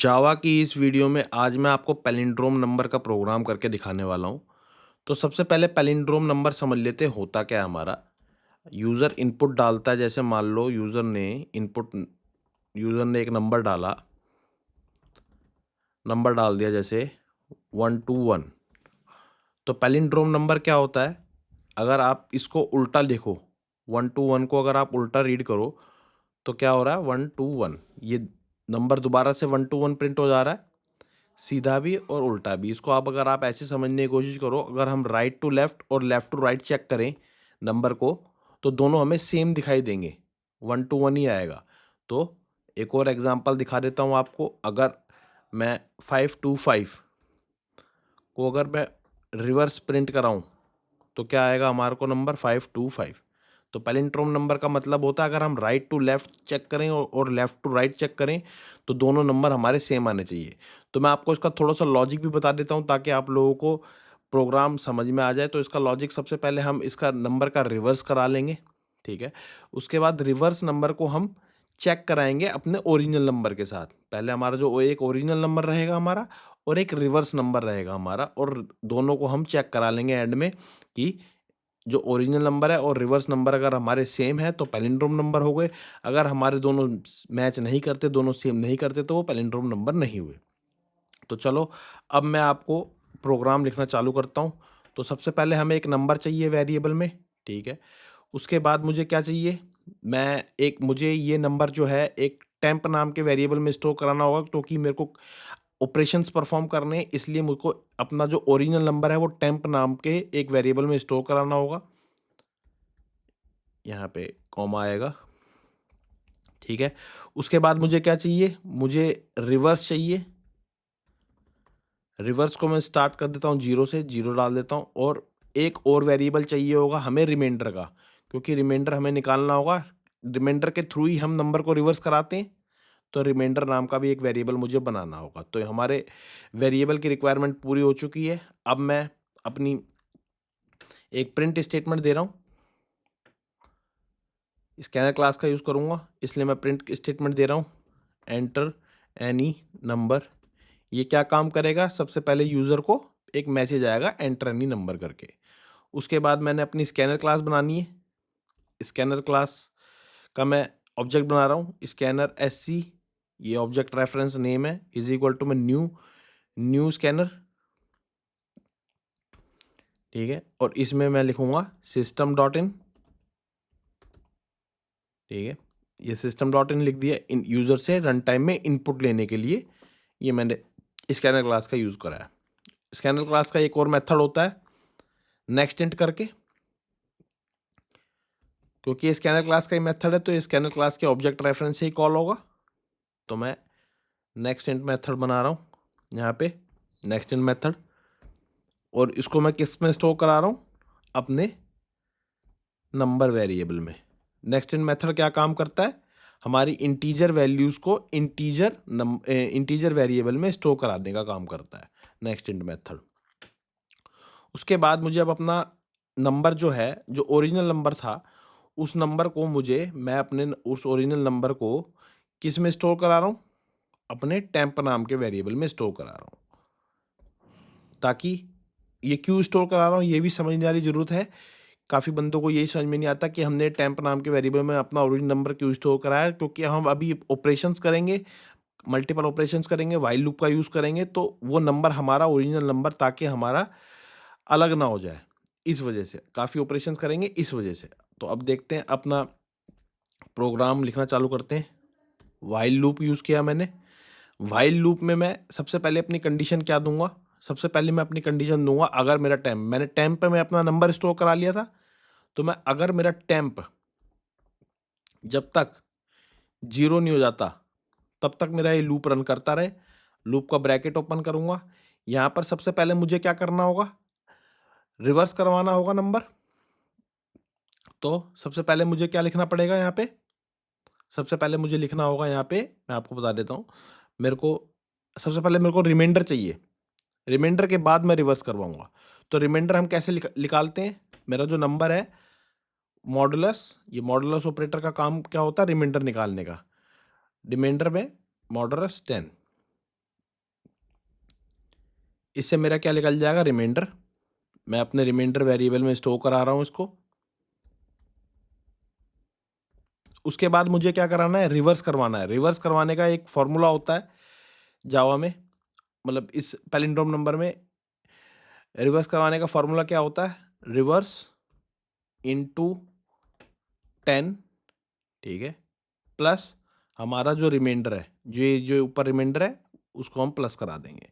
जावा की इस वीडियो में आज मैं आपको पैलिंड्रोम नंबर का प्रोग्राम करके दिखाने वाला हूँ। तो सबसे पहले पैलिंड्रोम नंबर समझ लेते हैं होता क्या है हमारा। यूज़र इनपुट डालता है, जैसे मान लो यूज़र ने एक नंबर डाल दिया जैसे 121। तो पैलिंड्रोम नंबर क्या होता है, अगर आप इसको उल्टा लिखो 121 को अगर आप उल्टा रीड करो तो क्या हो रहा है 121। ये नंबर दोबारा से 121 प्रिंट हो जा रहा है, सीधा भी और उल्टा भी। इसको आप अगर आप ऐसे समझने की कोशिश करो, अगर हम राइट टू लेफ्ट और लेफ्ट टू राइट चेक करें नंबर को, तो दोनों हमें सेम दिखाई देंगे, 121 ही आएगा। तो एक और एग्जांपल दिखा देता हूँ आपको। अगर मैं 525 को अगर मैं रिवर्स प्रिंट कराऊँ तो क्या आएगा हमारे को नंबर 525। तो पैलिंड्रोम नंबर का मतलब होता है अगर हम राइट टू लेफ्ट चेक करें और लेफ्ट टू राइट चेक करें तो दोनों नंबर हमारे सेम आने चाहिए। तो मैं आपको इसका थोड़ा सा लॉजिक भी बता देता हूँ ताकि आप लोगों को प्रोग्राम समझ में आ जाए। तो इसका लॉजिक, सबसे पहले हम इसका नंबर का रिवर्स करा लेंगे, ठीक है। उसके बाद रिवर्स नंबर को हम चेक कराएंगे अपने ओरिजिनल नंबर के साथ। पहले हमारा जो एक ओरिजिनल नंबर रहेगा हमारा और एक रिवर्स नंबर रहेगा हमारा, और दोनों को हम चेक करा लेंगे एंड में कि जो ओरिजिनल नंबर है और रिवर्स नंबर अगर हमारे सेम है तो पैलिंड्रोम नंबर हो गए। अगर हमारे दोनों मैच नहीं करते, दोनों सेम नहीं करते, तो वो पैलिंड्रोम नंबर नहीं हुए। तो चलो अब मैं आपको प्रोग्राम लिखना चालू करता हूँ। तो सबसे पहले हमें एक नंबर चाहिए वेरिएबल में, ठीक है। उसके बाद मुझे क्या चाहिए, मुझे ये नंबर जो है एक टेम्प नाम के वेरिएबल में स्टोर कराना होगा, क्योंकि मेरे को ऑपरेशंस परफॉर्म करने हैं, इसलिए मुझको अपना जो ओरिजिनल नंबर है वो टेम्प नाम के एक वेरिएबल में स्टोर कराना होगा। यहाँ पे कॉमा आएगा, ठीक है। उसके बाद मुझे क्या चाहिए, मुझे रिवर्स चाहिए। रिवर्स को मैं स्टार्ट कर देता हूँ 0 से, 0 डाल देता हूँ। और एक और वेरिएबल चाहिए होगा हमें रिमाइंडर का, क्योंकि रिमाइंडर हमें निकालना होगा। रिमाइंडर के थ्रू ही हम नंबर को रिवर्स कराते हैं, तो रिमाइंडर नाम का भी एक वेरिएबल मुझे बनाना होगा। तो हमारे वेरिएबल की रिक्वायरमेंट पूरी हो चुकी है। अब मैं अपनी एक प्रिंट स्टेटमेंट दे रहा हूँ, स्कैनर क्लास का यूज़ करूँगा, इसलिए मैं प्रिंट स्टेटमेंट दे रहा हूँ, एंटर एनी नंबर। ये क्या काम करेगा, सबसे पहले यूज़र को एक मैसेज आएगा एंटर एनी नंबर करके। उसके बाद मैंने अपनी स्कैनर क्लास बनानी है। स्कैनर क्लास का मैं ऑब्जेक्ट बना रहा हूँ, स्कैनर एससी, ये ऑब्जेक्ट रेफरेंस नेम है, इज इक्वल टू मैं न्यू स्कैनर, ठीक है। और इसमें मैं लिखूंगा सिस्टम डॉट इन, ठीक है। ये सिस्टम डॉट इन लिख दिया, इन यूज़र से रन टाइम में इनपुट लेने के लिए ये मैंने स्कैनर क्लास का यूज़ करा है। स्कैनर क्लास का एक और मेथड होता है नेक्स्ट इंट करके, क्योंकि ये स्कैनर क्लास का ही मेथड है तो ये स्कैनर क्लास के ऑब्जेक्ट रेफरेंस से ही कॉल होगा। तो मैं नेक्स्ट इंट मेथड बना रहा हूँ यहाँ पे, नेक्स्ट इंट मेथड। और इसको मैं किस में स्टोर करा रहा हूँ, अपने नंबर वेरिएबल में। नेक्स्ट इंट मेथड क्या काम करता है, हमारी इंटीजर वैल्यूज़ को इंटीजर वेरिएबल में स्टोर कराने का काम करता है नेक्स्ट इंट मेथड। उसके बाद मुझे अब अपना नंबर जो है, जो ओरिजिनल नंबर था, उस नंबर को मैं अपने उस ओरिजिनल नंबर को किस में स्टोर करा रहा हूँ, अपने टेम्प नाम के वेरिएबल में स्टोर करा रहा हूँ। ताकि ये क्यों स्टोर करा रहा हूँ ये भी समझने वाली ज़रूरत है। काफ़ी बंदों को यही समझ में नहीं आता कि हमने टेम्प नाम के वेरिएबल में अपना ओरिजिनल नंबर क्यों स्टोर कराया, क्योंकि हम अभी ऑपरेशंस करेंगे, मल्टीपल ऑपरेशंस करेंगे, व्हाइल लूप का यूज़ करेंगे, तो वो नंबर हमारा ओरिजिनल नंबर ताकि हमारा अलग ना हो जाए, इस वजह से काफ़ी ऑपरेशंस करेंगे इस वजह से। तो अब देखते हैं, अपना प्रोग्राम लिखना चालू करते हैं। व्हाइल लूप यूज़ किया मैंने। व्हाइल लूप में मैं सबसे पहले अपनी कंडीशन क्या दूंगा, सबसे पहले मैं अपनी कंडीशन दूंगा अगर मेरा मैंने टेम्प पे मैं अपना नंबर स्टोर करा लिया था, तो मैं अगर मेरा टेम्प जब तक 0 नहीं हो जाता तब तक मेरा ये लूप रन करता रहे। लूप का ब्रैकेट ओपन करूंगा, यहाँ पर सबसे पहले मुझे क्या करना होगा, रिवर्स करवाना होगा नंबर। तो सबसे पहले मुझे क्या लिखना पड़ेगा यहाँ पे, सबसे पहले मुझे लिखना होगा यहाँ पे, मैं आपको बता देता हूँ। मेरे को सबसे पहले मेरे को रिमाइंडर चाहिए, रिमाइंडर के बाद मैं रिवर्स करवाऊंगा। तो रिमाइंडर हम कैसे निकालते हैं, मेरा जो नंबर है मॉडुलस, ये मॉडुलस ऑपरेटर का काम क्या होता है, रिमाइंडर निकालने का। रिमाइंडर में मॉडुलस 10, इससे मेरा क्या निकल जाएगा, रिमाइंडर। मैं अपने रिमाइंडर वेरिएबल में स्टोर करा रहा हूँ इसको। उसके बाद मुझे क्या कराना है, रिवर्स करवाना है। रिवर्स करवाने का एक फॉर्मूला होता है जावा में, मतलब इस पैलिंड्रोम नंबर में रिवर्स करवाने का फॉर्मूला क्या होता है, रिवर्स इनटू 10, ठीक है, प्लस हमारा जो रिमाइंडर है, जो ऊपर रिमाइंडर है उसको हम प्लस करा देंगे।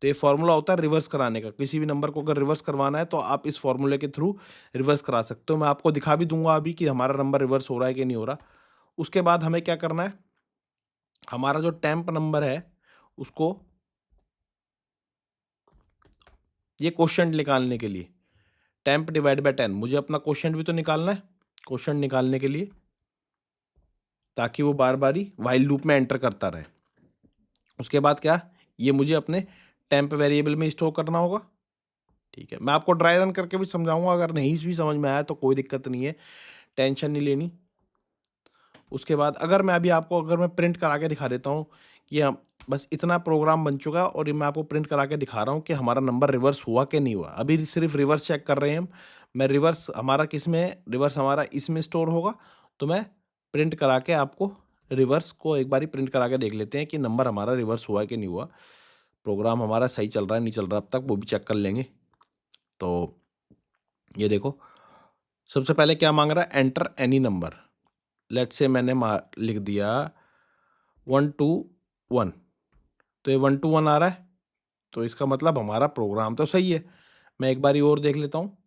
तो ये फॉर्मूला होता है रिवर्स कराने का। किसी भी नंबर को अगर रिवर्स करवाना है तो आप इस फॉर्मूले के थ्रू रिवर्स करा सकते हो। मैं आपको दिखा भी दूंगा अभी कि हमारा नंबर रिवर्स हो रहा है कि नहीं हो रहा। उसके बाद हमें क्या करना है, हमारा जो टेम्प नंबर है उसको, ये क्वोशंट निकालने के लिए टेम्प डिवाइड बाय 10, मुझे अपना क्वोशंट भी तो निकालना है। क्वोशंट निकालने के लिए, ताकि वो बार बार ही वाइल लूप में एंटर करता रहे। उसके बाद क्या, ये मुझे अपने टेम्प वेरिएबल में स्टोर करना होगा। ठीक है, मैं आपको ड्राई रन करके भी समझाऊंगा, अगर नहीं भी समझ में आया तो कोई दिक्कत नहीं है, टेंशन नहीं लेनी। उसके बाद अगर मैं अभी आपको, अगर मैं प्रिंट करा के दिखा देता हूँ कि हम बस इतना प्रोग्राम बन चुका है और ये मैं आपको प्रिंट करा के दिखा रहा हूँ कि हमारा नंबर रिवर्स हुआ कि नहीं हुआ। अभी सिर्फ रिवर्स चेक कर रहे हैं हम। मैं रिवर्स हमारा किस में है, रिवर्स हमारा इसमें स्टोर होगा। तो मैं प्रिंट करा के आपको रिवर्स को एक बार प्रिंट करा के देख लेते हैं कि नंबर हमारा रिवर्स हुआ कि नहीं हुआ। प्रोग्राम हमारा सही चल रहा है नहीं चल रहा, अब तक वो भी चेक कर लेंगे। तो ये देखो, सबसे पहले क्या मांग रहा है, enter any number. Let's say मैंने लिख दिया 121, तो ये 121 आ रहा है, तो इसका मतलब हमारा प्रोग्राम तो सही है। मैं एक बारी और देख लेता हूँ।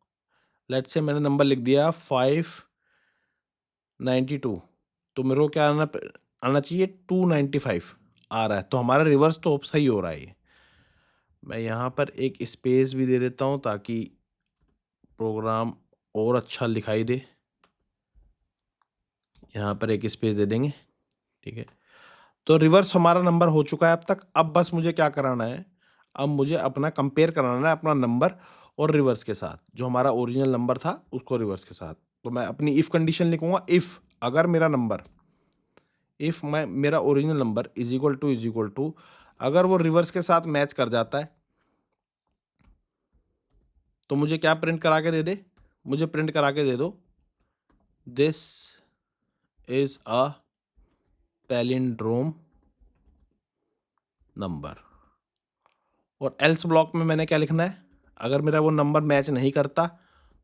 लेट्स से मैंने नंबर लिख दिया 592, तो मेरे को क्या आना आना चाहिए, 295 आ रहा है, तो हमारा रिवर्स तो सही हो रहा है ये। मैं यहाँ पर एक स्पेस भी दे देता हूँ ताकि प्रोग्राम और अच्छा दिखाई दे। यहाँ पर एक स्पेस दे देंगे, ठीक है। तो रिवर्स हमारा नंबर हो चुका है अब तक। अब बस मुझे क्या कराना है, अब मुझे अपना कंपेयर कराना है अपना नंबर और रिवर्स के साथ, जो हमारा ओरिजिनल नंबर था उसको रिवर्स के साथ। तो मैं अपनी इफ़ कंडीशन लिखूंगा, इफ़ अगर मेरा नंबर, इफ़ मैं मेरा original number is equal to अगर वो रिवर्स के साथ मैच कर जाता है तो मुझे क्या प्रिंट करा के दे दे, मुझे प्रिंट करा के दे दो, this is a palindrome number. और एल्स ब्लॉक में मैंने क्या लिखना है, अगर मेरा वो नंबर मैच नहीं करता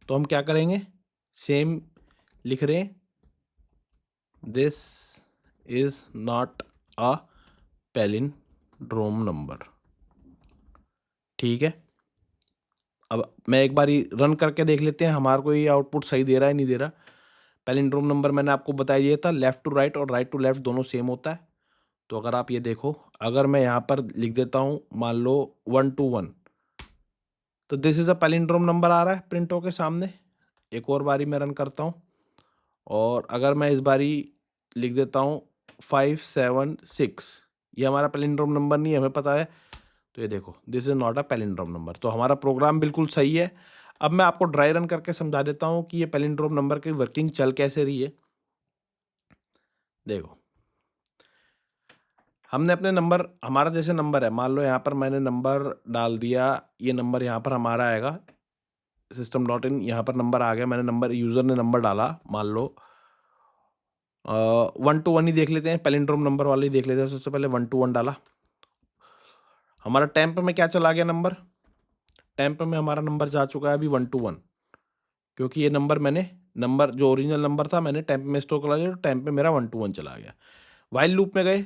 तो हम क्या करेंगे, सेम लिख रहे हैं, this is not a palindrome number. ठीक है, अब मैं एक बारी रन करके देख लेते हैं हमारे को ये आउटपुट सही दे रहा है नहीं दे रहा। पैलिंड्रोम नंबर मैंने आपको बता दिया था, लेफ्ट टू राइट और राइट टू लेफ्ट दोनों सेम होता है। तो अगर आप ये देखो, अगर मैं यहाँ पर लिख देता हूँ मान लो 121, तो this is a palindrome number आ रहा है प्रिंट होके सामने। एक और बारी मैं रन करता हूँ, और अगर मैं इस बारी लिख देता हूँ 576, ये हमारा पैलिंड्रोम नंबर नहीं है, हमें पता है। तो ये देखो, this is not a palindrome number, तो हमारा प्रोग्राम बिल्कुल सही है। अब मैं आपको ड्राई रन करके समझा देता हूँ कि ये पैलिंड्रोम नंबर की वर्किंग चल कैसे रही है। देखो, हमने अपने नंबर, हमारा जैसे नंबर है, मान लो यहाँ पर मैंने नंबर डाल दिया, ये नंबर यहाँ पर हमारा आएगा सिस्टम डॉट इन, यहाँ पर नंबर आ गया, मैंने नंबर, यूज़र ने नंबर डाला, मान लो 121 ही देख लेते हैं, पैलिंड्रोम नंबर वाले ही देख लेते हैं। सबसे पहले 121 डाला, हमारा टेम्प में क्या चला गया नंबर, टेम्प में हमारा नंबर जा चुका है अभी 121, क्योंकि ये नंबर मैंने, नंबर जो ओरिजिनल नंबर था मैंने टेम्प में स्टोर करा लिया, तो टेम्प में मेरा 121 चला गया। वाइल लूप में गए,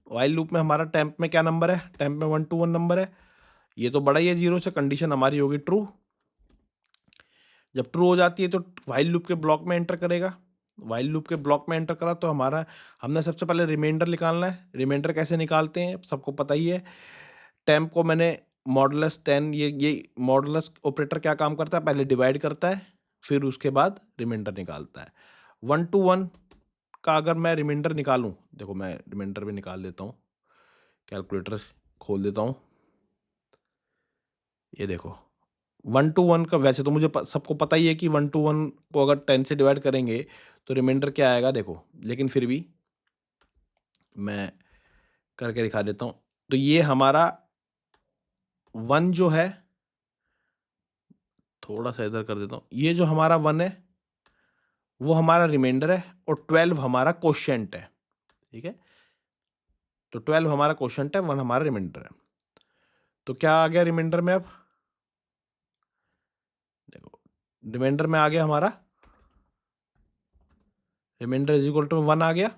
वाइल लूप में हमारा टेम्प में क्या नंबर है, टेम्प में 121 नंबर है, ये तो बड़ा ही है जीरो से, कंडीशन हमारी होगी ट्रू। जब ट्रू हो जाती है तो वाइल लूप के ब्लॉक में एंटर करेगा, वाइल लूप के ब्लॉक में एंटर करा तो हमारा, हमने सबसे पहले रिमाइंडर निकालना है। रिमाइंडर कैसे निकालते हैं सबको पता ही है, टेम्प को मैंने मॉडुलस 10, ये मॉडुलस ऑपरेटर क्या काम करता है, पहले डिवाइड करता है फिर उसके बाद रिमाइंडर निकालता है। 121 का अगर मैं रिमाइंडर निकालूं, देखो मैं रिमाइंडर भी निकाल लेता हूँ, कैलकुलेटर खोल देता हूँ, ये देखो 121 का, वैसे तो मुझे सबको पता ही है कि 121 को अगर 10 से डिवाइड करेंगे तो रिमाइंडर क्या आएगा, देखो, लेकिन फिर भी मैं करके दिखा देता हूँ। तो ये हमारा 1 जो है, थोड़ा सा इधर कर देता हूँ, ये जो हमारा 1 है वो हमारा रिमाइंडर है और 12 हमारा कोशेंट है, ठीक है। तो 12 हमारा कोशेंट है, 1 हमारा रिमाइंडर है। तो क्या आ गया रिमाइंडर में? अब देखो, रिमाइंडर में आ गया हमारा, रिमाइंडर इज इक्वल टू 1 आ गया।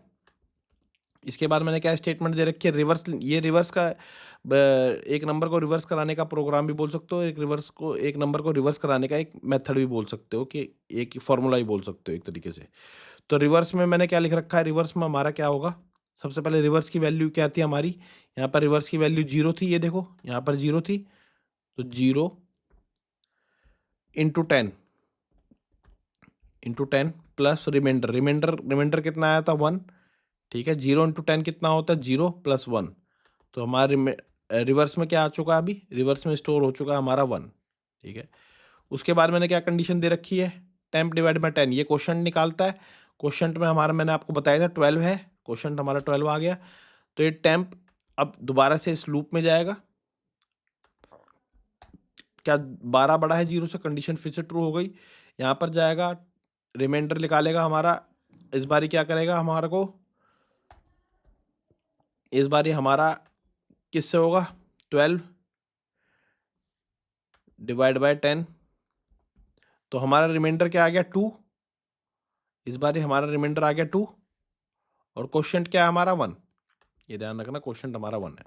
इसके बाद मैंने क्या स्टेटमेंट दे रखी है, रिवर्स, ये रिवर्स का एक नंबर को रिवर्स कराने का प्रोग्राम भी बोल सकते हो, एक नंबर को रिवर्स कराने का एक मेथड भी बोल सकते हो, कि एक फॉर्मूला ही बोल सकते हो एक तरीके से। तो रिवर्स में मैंने क्या लिख रखा है, रिवर्स में हमारा क्या होगा, सबसे पहले रिवर्स की वैल्यू क्या थी हमारी, यहाँ पर रिवर्स की वैल्यू 0 थी, ये देखो यहाँ पर 0 थी, तो 0 इंटू 10 प्लस रिमाइंडर, रिमाइंडर कितना आया था 1, ठीक है। 0 इंटू 10 कितना होता है, 0 प्लस 1। तो हमारे रिवर्स में क्या आ चुका है, अभी रिवर्स में स्टोर हो चुका है हमारा 1, ठीक है। उसके बाद मैंने क्या कंडीशन दे रखी है, टेम्प डिवाइड बाई 10, ये क्वेश्चन निकालता है। क्वेश्चन में हमारा, मैंने आपको बताया था 12 है, क्वेश्चन हमारा 12 आ गया। तो ये टेम्प अब दोबारा से इस लूप में जाएगा, क्या 12 बड़ा है 0 से, कंडीशन फिर से ट्रू हो गई। यहाँ पर जाएगा, रिमाइंडर निकालेगा हमारा, इस बारी क्या करेगा हमारे को, इस बारी हमारा किससे होगा, 12 डिवाइड बाय 10, तो हमारा रिमाइंडर क्या आ गया 2, इस बारी हमारा रिमाइंडर आ गया 2, और क्वेश्चन क्या है हमारा 1, ये ध्यान रखना क्वेश्चन हमारा 1 है।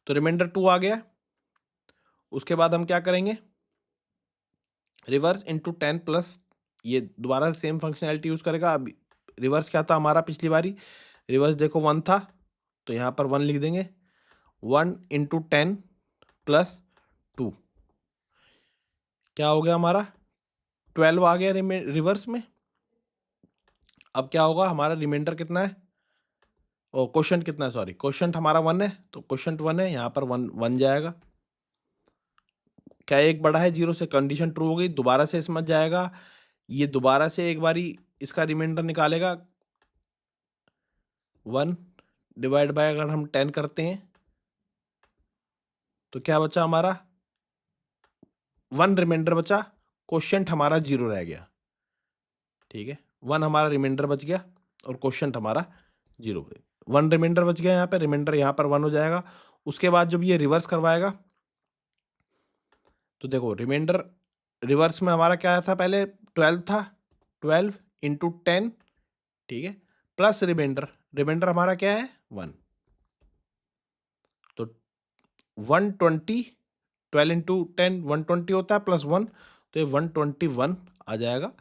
तो रिमाइंडर 2 आ गया। उसके बाद हम क्या करेंगे, रिवर्स इंटू 10 प्लस, ये दोबारा सेम फंक्शनैलिटी यूज करेगा। अब रिवर्स क्या था हमारा पिछली बारी, रिवर्स देखो 1 था, तो यहाँ पर 1 लिख देंगे, 1 इंटू 10 प्लस 2, क्या हो गया हमारा 12 आ गया रिवर्स में। अब क्या होगा, हमारा रिमाइंडर कितना है, ओ क्वेश्चन कितना है, सॉरी क्वेश्चन हमारा 1 है, तो क्वेश्चन 1 है, यहाँ पर 1 जाएगा। क्या एक बड़ा है 0 से, कंडीशन ट्रू हो गई, दोबारा से इसमें जाएगा, ये दोबारा से एक बारी इसका रिमाइंडर निकालेगा, 1 डिवाइड बाय अगर हम 10 करते हैं तो क्या बचा हमारा, 1 रिमाइंडर बचा, क्वेश्चन हमारा 0 रह गया, ठीक है। 1 हमारा रिमाइंडर बच गया और क्वेश्चन हमारा 0, 1 रिमाइंडर बच गया, यहाँ पे रिमाइंडर यहाँ पर 1 हो जाएगा। उसके बाद जब ये रिवर्स करवाएगा, तो देखो रिमाइंडर रिवर्स में हमारा क्या था, पहले 12 था, 12 इंटू 10, ठीक है, प्लस रिमाइंडर, रिमाइंडर हमारा क्या है 1, तो 120, 12 इंटू 10 120 होता है, प्लस 1, तो ये 121 आ जाएगा।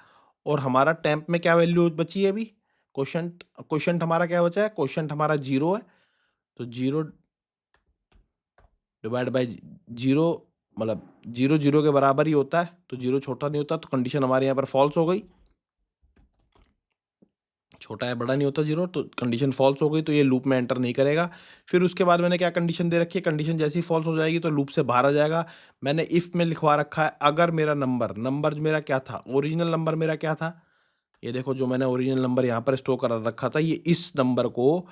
और हमारा टेम्प में क्या वैल्यू बची है अभी, क्वेश्चन हमारा क्या बचा है, क्वेश्चन हमारा 0 है, तो 0 डिवाइड बाई 0, मतलब 0 0 के बराबर ही होता है, तो 0 छोटा नहीं होता, तो कंडीशन हमारे यहाँ पर फॉल्स हो गई, छोटा है बड़ा नहीं होता 0, तो कंडीशन फॉल्स हो गई, तो ये लूप में एंटर नहीं करेगा। फिर उसके बाद मैंने क्या कंडीशन दे रखी है, कंडीशन जैसी फॉल्स हो जाएगी तो लूप से बाहर आ जाएगा। मैंने इफ़ में लिखवा रखा है, अगर मेरा नंबर मेरा क्या था, ओरिजिनल नंबर मेरा क्या था, ये देखो जो मैंने ओरिजिनल नंबर यहाँ पर स्टोर कर रखा था, ये इस नंबर को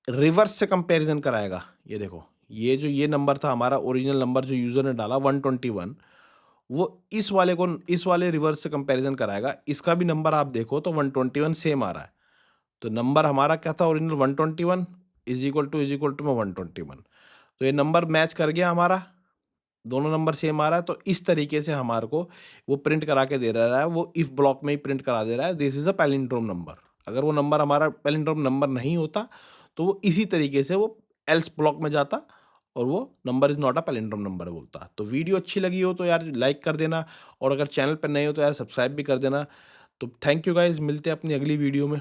रिवर्स से कंपेरिजन कराएगा। ये देखो, ये नंबर था हमारा ओरिजिनल नंबर जो यूज़र ने डाला 121, वो इस वाले रिवर्स से कंपैरिजन कराएगा। इसका भी नंबर आप देखो तो 121 सेम आ रहा है। तो नंबर हमारा क्या था ओरिजिनल 121 इज इक्वल टू में 121, तो ये नंबर मैच कर गया हमारा, दोनों नंबर सेम आ रहा है। तो इस तरीके से हमारे को वो प्रिंट करा के दे रहा है, वो इफ ब्लॉक में ही प्रिंट करा दे रहा है, this is a palindrome number. अगर वो नंबर हमारा पैलिंड्रोम नंबर नहीं होता तो वो इसी तरीके से वो एल्स ब्लॉक में जाता और वो number is not a palindrome number बोलता। तो वीडियो अच्छी लगी हो तो यार लाइक कर देना, और अगर चैनल पर नए हो तो यार सब्सक्राइब भी कर देना। तो थैंक यू गाइज, मिलते हैं अपनी अगली वीडियो में।